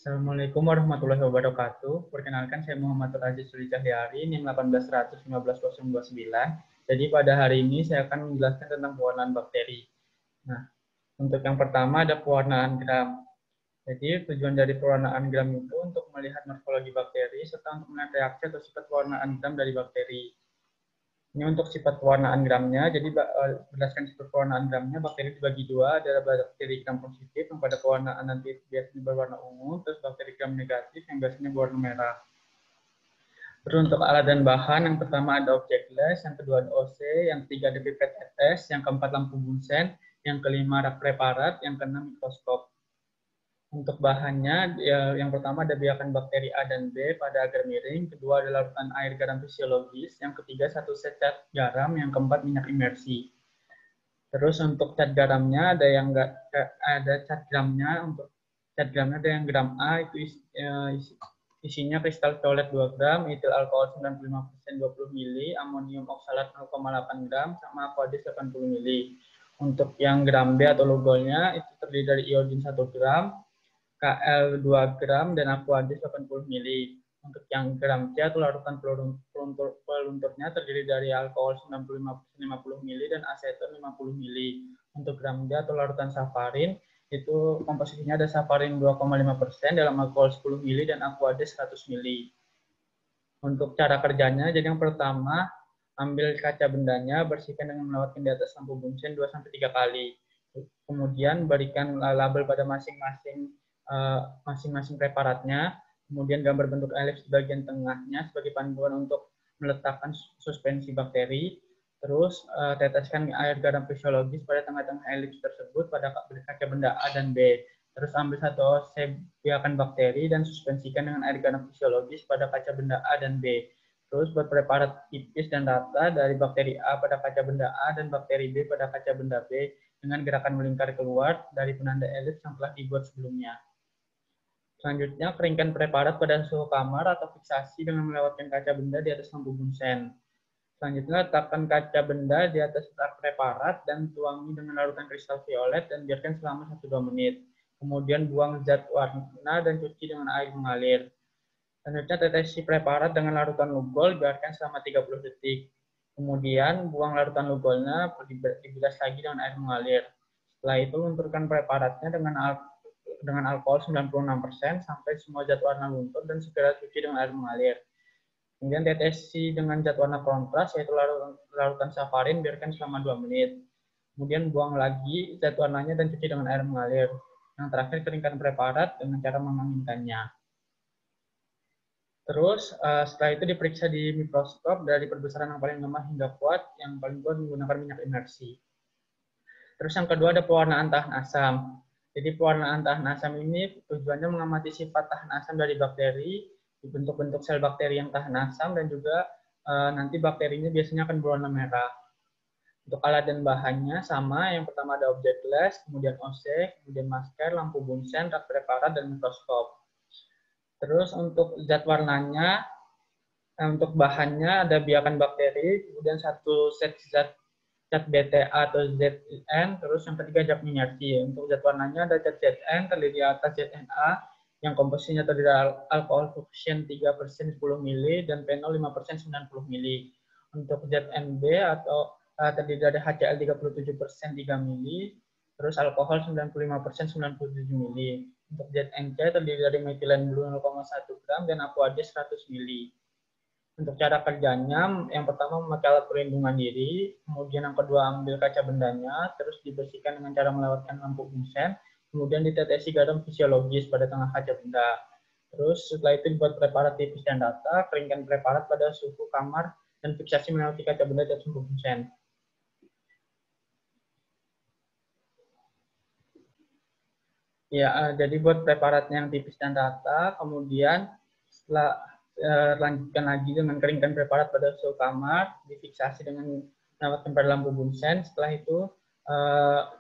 Assalamualaikum warahmatullahi wabarakatuh. Perkenalkan, saya Muhammad Raji Suli Cahyari, NIM 18.115.029. Jadi pada hari ini saya akan menjelaskan tentang pewarnaan bakteri. Nah, untuk yang pertama ada pewarnaan gram. Jadi tujuan dari pewarnaan gram itu untuk melihat morfologi bakteri serta untuk melihat reaksi atau sifat pewarnaan gram dari bakteri. Ini untuk sifat pewarnaan gramnya. Jadi berdasarkan sifat pewarnaan gramnya, bakteri dibagi dua, ada bakteri gram positif yang pada pewarnaan nanti biasanya berwarna ungu, terus bakteri gram negatif yang biasanya berwarna merah. Terus untuk alat dan bahan, yang pertama ada objek les, yang kedua ada OC, yang ketiga ada pipet tetes, yang keempat lampu bunsen, yang kelima rak preparat, yang keenam mikroskop. Untuk bahannya, yang pertama ada biakan bakteri A dan B pada agar miring, kedua adalah larutan air garam fisiologis, yang ketiga satu set cat garam, yang keempat minyak imersi. Terus untuk cat garamnya ada cat gramnya, untuk cat gramnya ada yang gram A itu isinya kristal violet 2 gram, etil alkohol 95% 20 mili, amonium oksalat 0,8 gram, sama aquadis 80 mili. Untuk yang gram B atau logolnya itu terdiri dari iodin 1 gram, Kl 2 gram, dan aquadis 80 mili. Untuk yang gram C atau larutan pelunturnya terdiri dari alkohol 95% 50 mili dan aseton 50 mili. Untuk gram D atau larutan safarin itu komposisinya ada safarin 2,5% dalam alkohol 10 mili dan aquadis 100 mili. Untuk cara kerjanya, jadi yang pertama ambil kaca bendanya, bersihkan dengan melewatkan di atas lampu bunsen 2-3 kali. Kemudian berikan label pada masing-masing preparatnya, kemudian gambar bentuk elips di bagian tengahnya sebagai panduan untuk meletakkan suspensi bakteri, terus teteskan air garam fisiologis pada tengah-tengah elips tersebut pada kaca benda A dan B, terus ambil satu OC biakan bakteri dan suspensikan dengan air garam fisiologis pada kaca benda A dan B. Terus buat preparat tipis dan rata dari bakteri A pada kaca benda A dan bakteri B pada kaca benda B dengan gerakan melingkar keluar dari penanda elips yang telah dibuat sebelumnya. Selanjutnya, keringkan preparat pada suhu kamar atau fiksasi dengan melewatkan kaca benda di atas lampu bunsen. Selanjutnya, letakkan kaca benda di atas rak preparat dan tuangi dengan larutan kristal violet dan biarkan selama 1-2 menit. Kemudian buang zat warna dan cuci dengan air mengalir. Selanjutnya, tetesi preparat dengan larutan lugol, biarkan selama 30 detik. Kemudian, buang larutan lugolnya, dibilas lagi dengan air mengalir. Setelah itu, lunturkan preparatnya dengan alkohol 96% sampai semua zat warna luntur dan segera cuci dengan air mengalir. Kemudian tetesi dengan zat warna kontras, yaitu larutan safarin, biarkan selama 2 menit. Kemudian buang lagi zat warnanya dan cuci dengan air mengalir. Yang terakhir, keringkan preparat dengan cara menganginkannya. Terus setelah itu diperiksa di mikroskop dari perbesaran yang paling lemah hingga kuat, yang paling kuat menggunakan minyak imersi. Terus yang kedua ada pewarnaan tahan asam. Jadi pewarnaan tahan asam ini tujuannya mengamati sifat tahan asam dari bakteri, bentuk-bentuk sel bakteri yang tahan asam, dan juga nanti bakterinya biasanya akan berwarna merah. Untuk alat dan bahannya sama, yang pertama ada objek les, kemudian OC, kemudian masker, lampu bunsen, rak preparat, dan mikroskop. Terus untuk zat warnanya, untuk bahannya ada biakan bakteri, kemudian satu set zat BTA atau ZN, terus yang ketiga zat inersi. Untuk zat warnanya ada zat ZN terdiri atas ZNA yang komposisinya terdiri dari alkohol fuchsin 3% 10 mili dan fenol 5% 90 mili. Untuk ZNB atau terdiri dari HCl 37% 3 mili, terus alkohol 95% 97 mili. Untuk ZNC terdiri dari metilen blue 0,1 gram dan aquadis 100 mili. Untuk cara kerjanya, yang pertama memakai alat perlindungan diri, kemudian yang kedua ambil kaca bendanya, terus dibersihkan dengan cara melewatkan lampu bunsen, kemudian ditetesi garam fisiologis pada tengah kaca benda. Terus setelah itu dibuat preparat tipis dan rata, keringkan preparat pada suhu kamar dan fiksasi melewati kaca benda dan lampu bunsen. Ya, jadi buat preparatnya yang tipis dan rata, kemudian setelah lanjutkan lagi dengan keringkan preparat pada suhu kamar, difiksasi dengan melewatkan pada lampu bunsen. Setelah itu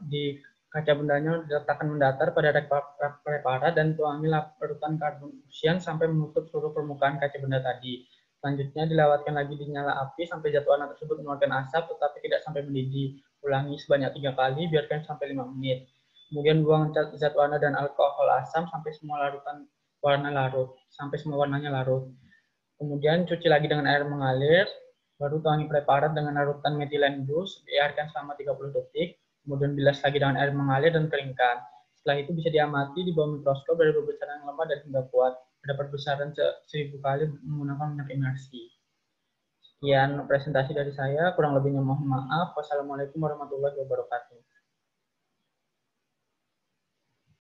di kaca bendanya diletakkan mendatar pada rak preparat dan tuangi larutan karbon fuchsin sampai menutup seluruh permukaan kaca benda tadi. Selanjutnya dilewatkan lagi di nyala api sampai zat warna tersebut mengeluarkan asap tetapi tidak sampai mendidih. Ulangi sebanyak 3 kali, biarkan sampai 5 menit. Kemudian buang zat warna dan alkohol asam sampai semua larutan warna larut, sampai semua warnanya larut. Kemudian cuci lagi dengan air mengalir, baru tuangi preparat dengan larutan metilen bus, biarkan selama 30 detik, kemudian bilas lagi dengan air mengalir dan keringkan. Setelah itu bisa diamati di bawah mikroskop dari perbesaran yang lemah dan hingga kuat. Ada perbesaran 1000 kali menggunakan minyak imersi. Sekian presentasi dari saya, kurang lebihnya mohon maaf. Wassalamualaikum warahmatullahi wabarakatuh.